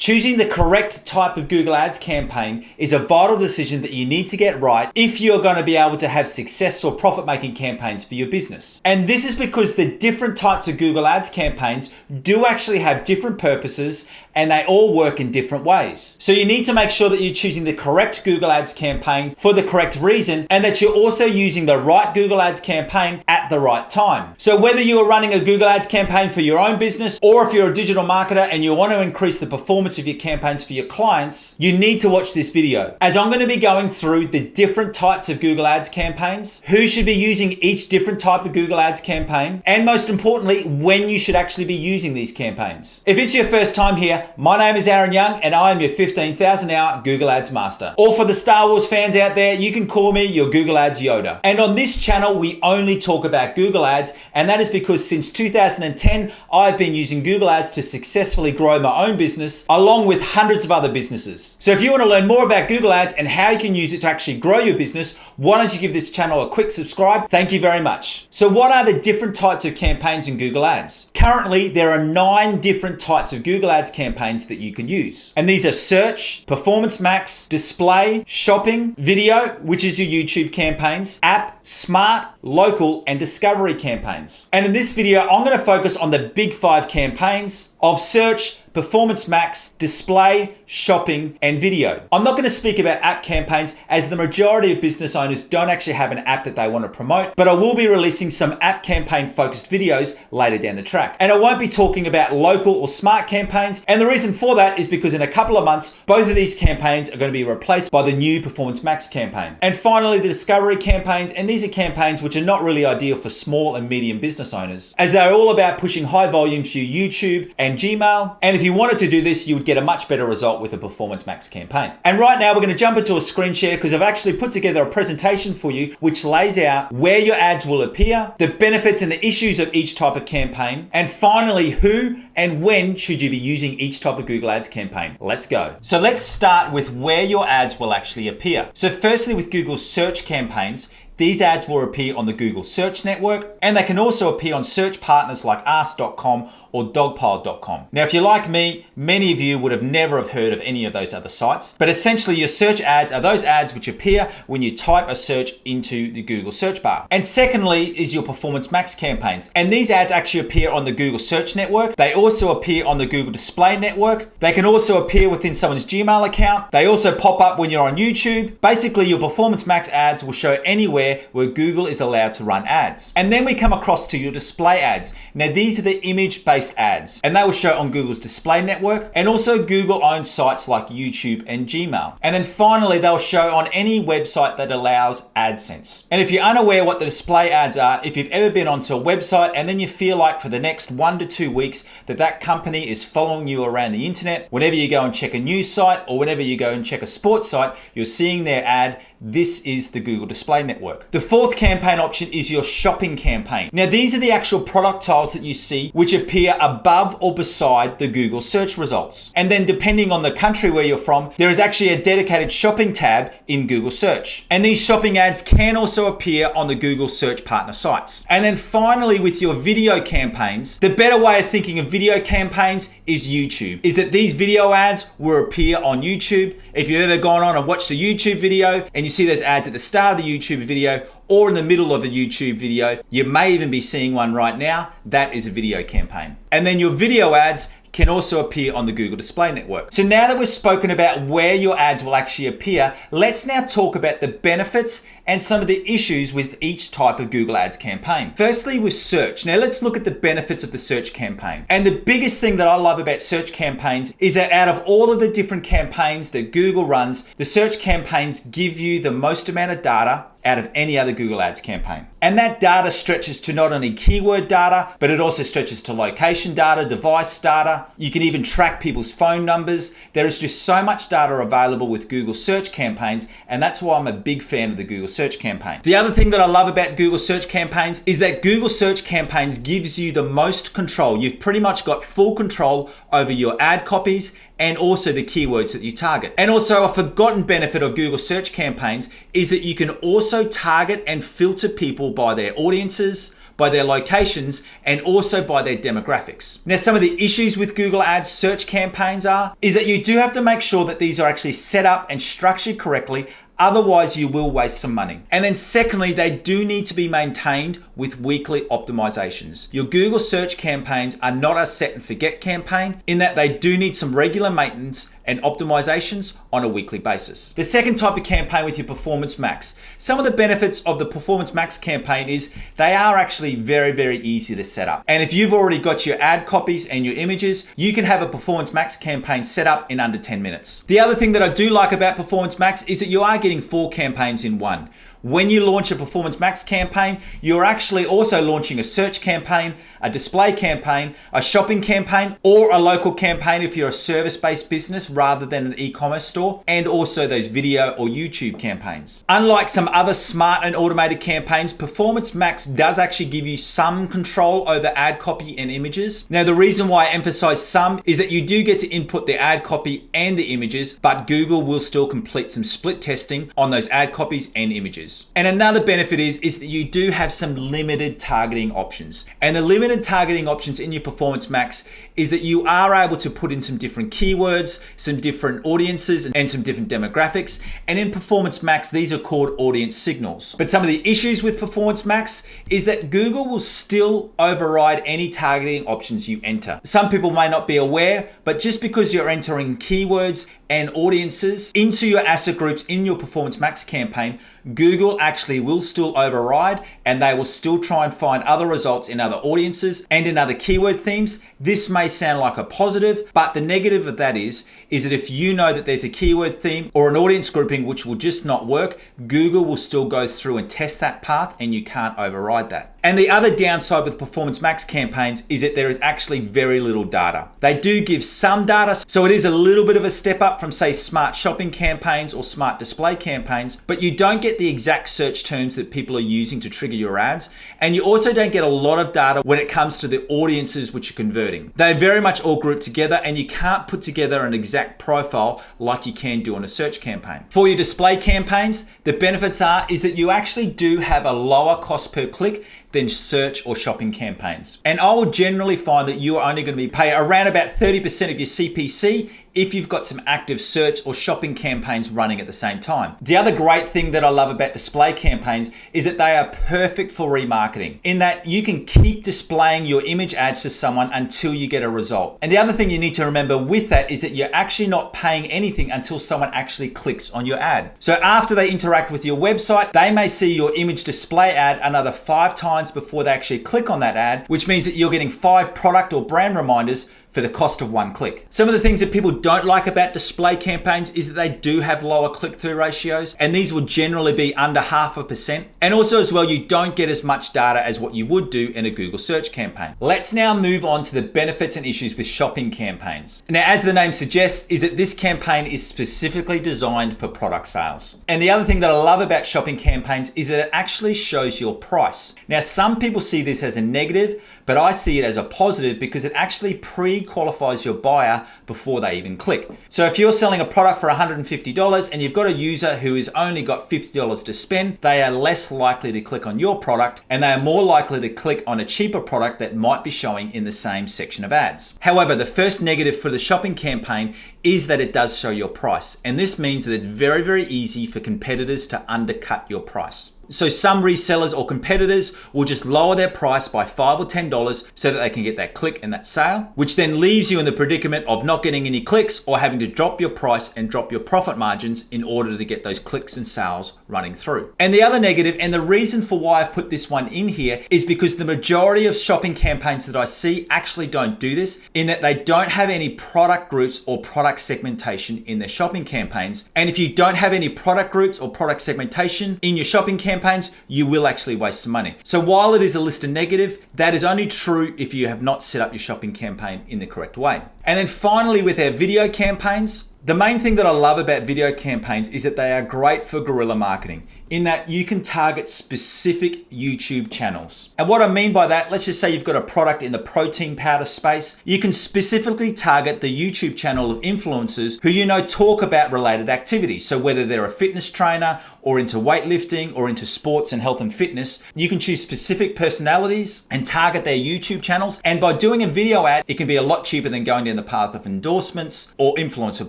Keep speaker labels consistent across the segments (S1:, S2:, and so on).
S1: Choosing the correct type of Google Ads campaign is a vital decision that you need to get right if you're going to be able to have successful profit-making campaigns for your business. And this is because the different types of Google Ads campaigns do actually have different purposes and they all work in different ways. So you need to make sure that you're choosing the correct Google Ads campaign for the correct reason and that you're also using the right Google Ads campaign at the right time. So whether you are running a Google Ads campaign for your own business or if you're a digital marketer and you want to increase the performance of your campaigns for your clients, you need to watch this video as I'm going to be going through the different types of Google Ads campaigns, who should be using each different type of Google Ads campaign, and most importantly, when you should actually be using these campaigns. If it's your first time here, my name is Aaron Young and I am your 15,000 hour Google Ads master. Or for the Star Wars fans out there, you can call me your Google Ads Yoda. And on this channel, we only talk about Google Ads, and that is because since 2010, I've been using Google Ads to successfully grow my own business along with hundreds of other businesses. So if you want to learn more about Google Ads and how you can use it to actually grow your business, why don't you give this channel a quick subscribe? Thank you very much. So what are the different types of campaigns in Google Ads? Currently, there are 9 different types of Google Ads campaigns that you can use. And these are search, performance max, display, shopping, video, which is your YouTube campaigns, app, smart, local, and discovery campaigns. And in this video, I'm going to focus on the big 5 campaigns of search, performance max, display, shopping, and video. I'm not going to speak about app campaigns as the majority of business owners don't actually have an app that they want to promote, but I will be releasing some app campaign focused videos later down the track. And I won't be talking about local or smart campaigns. And the reason for that is because in a couple of months, both of these campaigns are going to be replaced by the new performance max campaign. And finally, the discovery campaigns. And these are campaigns which are not really ideal for small and medium business owners, as they're all about pushing high volumes through YouTube and Gmail. And if you wanted to do this, you would get a much better result with a Performance Max campaign. And right now we're going to jump into a screen share because I've actually put together a presentation for you which lays out where your ads will appear, the benefits and the issues of each type of campaign, and finally who and when should you be using each type of Google Ads campaign. Let's go. So let's start with where your ads will actually appear. So firstly, with Google search campaigns, these ads will appear on the Google Search Network, and they can also appear on search partners like ask.com or dogpile.com. Now, if you're like me, many of you would have never have heard of any of those other sites, but essentially your search ads are those ads which appear when you type a search into the Google search bar. And secondly is your Performance Max campaigns. And these ads actually appear on the Google Search Network. They also appear on the Google Display Network. They can also appear within someone's Gmail account. They also pop up when you're on YouTube. Basically, your Performance Max ads will show anywhere where Google is allowed to run ads. And then we come across to your display ads. Now, these are the image-based ads, and they will show on Google's display network and also Google-owned sites like YouTube and Gmail. And then finally, they'll show on any website that allows AdSense. And if you're unaware what the display ads are, if you've ever been onto a website and then you feel like for the next 1 to 2 weeks that company is following you around the internet, whenever you go and check a news site or whenever you go and check a sports site, you're seeing their ad. This is the Google Display Network. The fourth campaign option is your shopping campaign. Now, these are the actual product tiles that you see which appear above or beside the Google search results. And then depending on the country where you're from, there is actually a dedicated shopping tab in Google search. And these shopping ads can also appear on the Google search partner sites. And then finally, with your video campaigns, the better way of thinking of video campaigns is YouTube, is that these video ads will appear on YouTube. If you've ever gone on and watched a YouTube video and you see those ads at the start of the YouTube video or in the middle of a YouTube video, you may even be seeing one right now. That is a video campaign. And then your video ads can also appear on the Google Display Network. So now that we've spoken about where your ads will actually appear, let's now talk about the benefits and some of the issues with each type of Google Ads campaign. Firstly, with search. Now let's look at the benefits of the search campaign. And the biggest thing that I love about search campaigns is that out of all of the different campaigns that Google runs, the search campaigns give you the most amount of data out of any other Google Ads campaign. And that data stretches to not only keyword data, but it also stretches to location data, device data. You can even track people's phone numbers. There is just so much data available with Google search campaigns, and that's why I'm a big fan of the Google search campaign. The other thing that I love about Google search campaigns is that Google search campaigns gives you the most control. You've pretty much got full control over your ad copies and also the keywords that you target. And also, a forgotten benefit of Google search campaigns is that you can also target and filter people by their audiences, by their locations, and also by their demographics. Now, some of the issues with Google Ads search campaigns is that you do have to make sure that these are actually set up and structured correctly. Otherwise, you will waste some money. And then secondly, they do need to be maintained with weekly optimizations. Your Google search campaigns are not a set and forget campaign in that they do need some regular maintenance and optimizations on a weekly basis. The second type of campaign with your Performance Max. Some of the benefits of the Performance Max campaign is they are actually very, very easy to set up. And if you've already got your ad copies and your images, you can have a Performance Max campaign set up in under 10 minutes. The other thing that I do like about Performance Max is that you are getting 4 campaigns in one. When you launch a Performance Max campaign, you're actually also launching a search campaign, a display campaign, a shopping campaign, or a local campaign if you're a service-based business rather than an e-commerce store, and also those video or YouTube campaigns. Unlike some other smart and automated campaigns, Performance Max does actually give you some control over ad copy and images. Now, the reason why I emphasize some is that you do get to input the ad copy and the images, but Google will still complete some split testing on those ad copies and images. And another benefit is that you do have some limited targeting options. And the limited targeting options in your Performance Max is that you are able to put in some different keywords, some different audiences, and some different demographics. And in Performance Max, these are called audience signals. But some of the issues with Performance Max is that Google will still override any targeting options you enter. Some people may not be aware, but just because you're entering keywords and audiences into your asset groups in your Performance Max campaign, Google actually will still override, and they will still try and find other results in other audiences and in other keyword themes. This may sound like a positive, but the negative of that is that if you know that there's a keyword theme or an audience grouping which will just not work, Google will still go through and test that path, and you can't override that. And the other downside with Performance Max campaigns is that there is actually very little data. They do give some data, so it is a little bit of a step up from, say, smart shopping campaigns or smart display campaigns, but you don't get the exact search terms that people are using to trigger your ads. And you also don't get a lot of data when it comes to the audiences which you're converting. They're very much all grouped together, and you can't put together an exact profile like you can do on a search campaign. For your display campaigns, the benefits is that you actually do have a lower cost per click than search or shopping campaigns. And I will generally find that you are only going to be paying around about 30% of your CPC if you've got some active search or shopping campaigns running at the same time. The other great thing that I love about display campaigns is that they are perfect for remarketing, in that you can keep displaying your image ads to someone until you get a result. And the other thing you need to remember with that is that you're actually not paying anything until someone actually clicks on your ad. So after they interact with your website, they may see your image display ad another 5 times before they actually click on that ad, which means that you're getting 5 product or brand reminders for the cost of 1 click. Some of the things that people don't like about display campaigns is that they do have lower click-through ratios, and these will generally be under 0.5%. And also as well, you don't get as much data as what you would do in a Google search campaign. Let's now move on to the benefits and issues with shopping campaigns. Now, as the name suggests, is that this campaign is specifically designed for product sales. And the other thing that I love about shopping campaigns is that it actually shows your price. Now, some people see this as a negative, but I see it as a positive because it actually pre-qualifies your buyer before they even click. So if you're selling a product for $150 and you've got a user who has only got $50 to spend, they are less likely to click on your product, and they are more likely to click on a cheaper product that might be showing in the same section of ads. However, the first negative for the shopping campaign is that it does show your price. And this means that it's very, very easy for competitors to undercut your price. So some resellers or competitors will just lower their price by $5 or $10 so that they can get that click and that sale, which then leaves you in the predicament of not getting any clicks or having to drop your price and drop your profit margins in order to get those clicks and sales running through. And the other negative, and the reason for why I've put this one in here, is because the majority of shopping campaigns that I see actually don't do this, in that they don't have any product groups or product segmentation in their shopping campaigns. And if you don't have any product groups or product segmentation in your shopping campaigns, you will actually waste some money. So while it is a list of negative, that is only true if you have not set up your shopping campaign in the correct way. And then finally, with our video campaigns, The main thing that I love about video campaigns is that they are great for guerrilla marketing, in that you can target specific YouTube channels. And what I mean by that, let's just say you've got a product in the protein powder space. You can specifically target the YouTube channel of influencers who you know talk about related activities. So whether they're a fitness trainer or into weightlifting or into sports and health and fitness, you can choose specific personalities and target their YouTube channels. And by doing a video ad, it can be a lot cheaper than going down the path of endorsements or influencer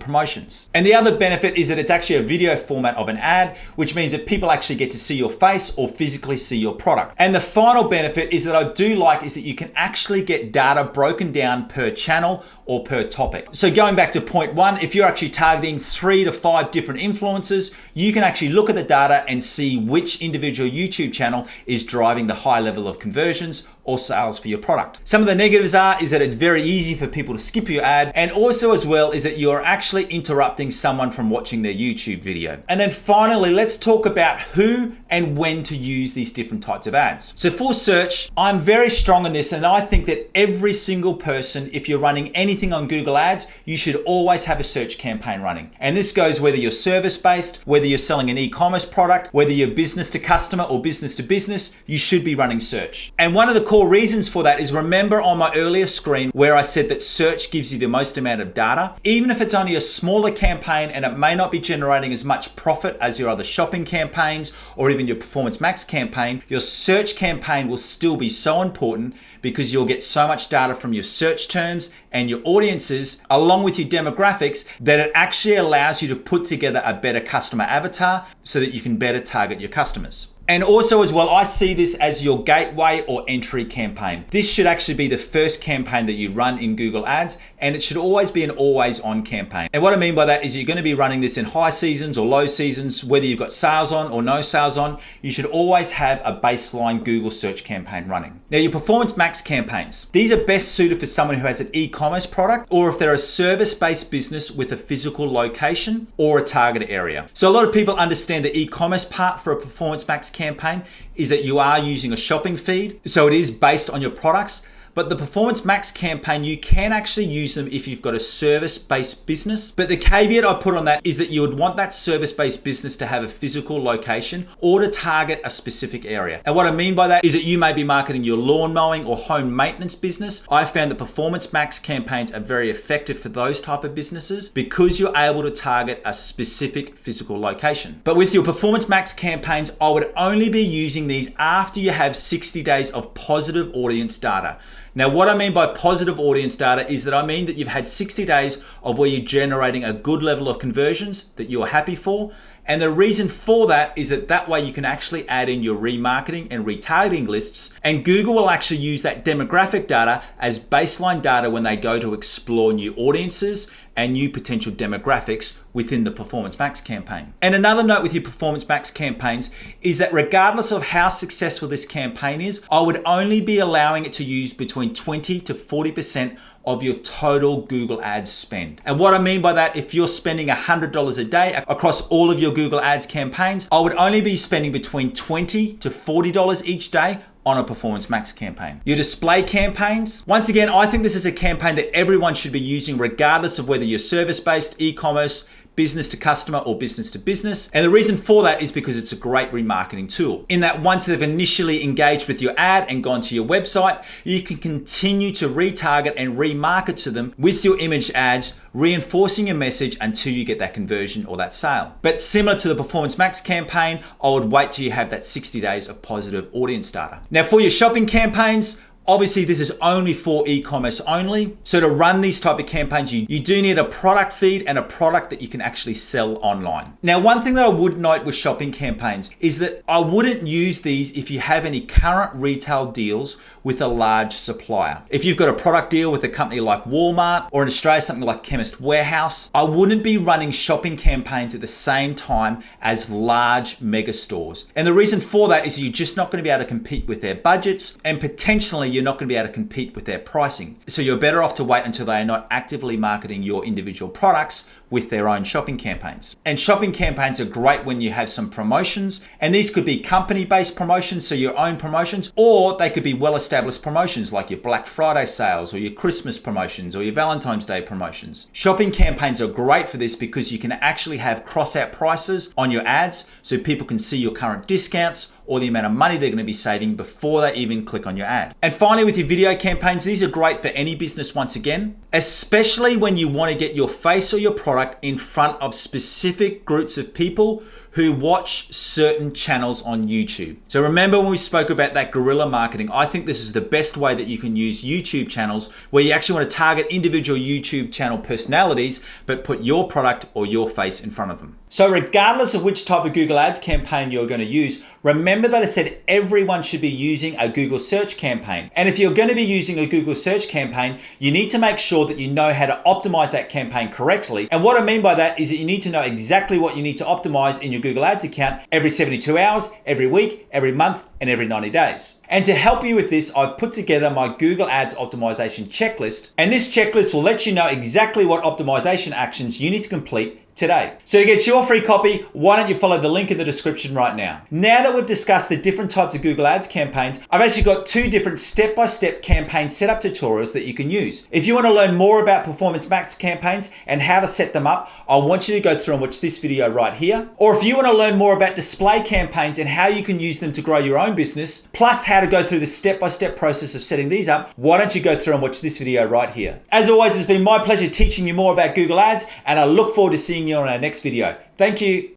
S1: promotions. And the other benefit is that it's actually a video format of an ad, which means that people actually get to see your face or physically see your product. And the final benefit is that I do like is that you can actually get data broken down per channel or per topic. So going back to point one, if you're actually targeting 3 to 5 different influencers, you can actually look at the data and see which individual YouTube channel is driving the high level of conversions or sales for your product. Some of the negatives is that it's very easy for people to skip your ad, and also as well is that you're actually interrupting someone from watching their YouTube video. And then finally, let's talk about who and when to use these different types of ads. So for search, I'm very strong on this, and I think that every single person, if you're running anything on Google Ads, you should always have a search campaign running. And this goes whether you're service-based, whether you're selling an e-commerce product, whether you're business to customer or business to business, you should be running search. And one of the core reasons for that is, remember on my earlier screen where I said that search gives you the most amount of data. Even if it's only a smaller campaign and it may not be generating as much profit as your other shopping campaigns or even your Performance Max campaign, your search campaign will still be so important because you'll get so much data from your search terms and your audiences along with your demographics that it actually allows you to put together a better customer avatar so that you can better target your customers. And also as well, I see this as your gateway or entry campaign. This should actually be the first campaign that you run in Google Ads, and it should always be an always on campaign. And what I mean by that is you're going to be running this in high seasons or low seasons, whether you've got sales on or no sales on, you should always have a baseline Google search campaign running. Now your Performance Max campaigns, these are best suited for someone who has an e-commerce product or if they're a service-based business with a physical location or a target area. So a lot of people understand the e-commerce part for a Performance Max campaign is that you are using a shopping feed. So it is based on your products. But the Performance Max campaign, you can actually use them if you've got a service-based business. But the caveat I put on that is that you would want that service-based business to have a physical location or to target a specific area. And what I mean by that is that you may be marketing your lawn mowing or home maintenance business. I found that Performance Max campaigns are very effective for those type of businesses because you're able to target a specific physical location. But with your Performance Max campaigns, I would only be using these after you have 60 days of positive audience data. Now, what I mean by positive audience data is that I mean that you've had 60 days of where you're generating a good level of conversions that you're happy for. And the reason for that is that way you can actually add in your remarketing and retargeting lists, and Google will actually use that demographic data as baseline data when they go to explore new audiences and new potential demographics within the Performance Max campaign. And another note with your Performance Max campaigns is that regardless of how successful this campaign is, I would only be allowing it to use between 20 to 40% of your total Google Ads spend. And what I mean by that, if you're spending $100 a day across all of your Google Ads campaigns, I would only be spending between $20 to $40 each day on a Performance Max campaign. Your display campaigns, once again, I think this is a campaign that everyone should be using regardless of whether you're service-based, e-commerce, business to customer or business to business. And the reason for that is because it's a great remarketing tool. In that once they've initially engaged with your ad and gone to your website, you can continue to retarget and remarket to them with your image ads, reinforcing your message until you get that conversion or that sale. But similar to the Performance Max campaign, I would wait till you have that 60 days of positive audience data. Now for your shopping campaigns, obviously, this is only for e-commerce only. So to run these type of campaigns, you do need a product feed and a product that you can actually sell online. Now, one thing that I would note with shopping campaigns is that I wouldn't use these if you have any current retail deals with a large supplier. If you've got a product deal with a company like Walmart or in Australia, something like Chemist Warehouse, I wouldn't be running shopping campaigns at the same time as large mega stores. And the reason for that is you're just not going to be able to compete with their budgets, and potentially you're not going to be able to compete with their pricing. So you're better off to wait until they are not actively marketing your individual products with their own shopping campaigns. And shopping campaigns are great when you have some promotions, and these could be company-based promotions, so your own promotions, or they could be well-established promotions like your Black Friday sales or your Christmas promotions or your Valentine's Day promotions. Shopping campaigns are great for this because you can actually have cross-out prices on your ads so people can see your current discounts or the amount of money they're going to be saving before they even click on your ad. And finally, with your video campaigns, these are great for any business once again, especially when you want to get your face or your product in front of specific groups of people who watch certain channels on YouTube. So remember when we spoke about that guerrilla marketing, I think this is the best way that you can use YouTube channels where you actually want to target individual YouTube channel personalities, but put your product or your face in front of them. So regardless of which type of Google Ads campaign you're going to use, remember that I said everyone should be using a Google search campaign. And if you're going to be using a Google search campaign, you need to make sure that you know how to optimize that campaign correctly. And what I mean by that is that you need to know exactly what you need to optimize in your Google Ads account every 72 hours, every week, every month, and every 90 days. And to help you with this, I've put together my Google Ads optimization checklist. And this checklist will let you know exactly what optimization actions you need to complete today. So to get your free copy, why don't you follow the link in the description right now? Now that we've discussed the different types of Google Ads campaigns, I've actually got 2 different step-by-step campaign setup tutorials that you can use. If you want to learn more about Performance Max campaigns and how to set them up, I want you to go through and watch this video right here. Or if you want to learn more about display campaigns and how you can use them to grow your own business, plus how to go through the step-by-step process of setting these up, why don't you go through and watch this video right here? As always, it's been my pleasure teaching you more about Google Ads, and I look forward to seeing you on our next video. Thank you.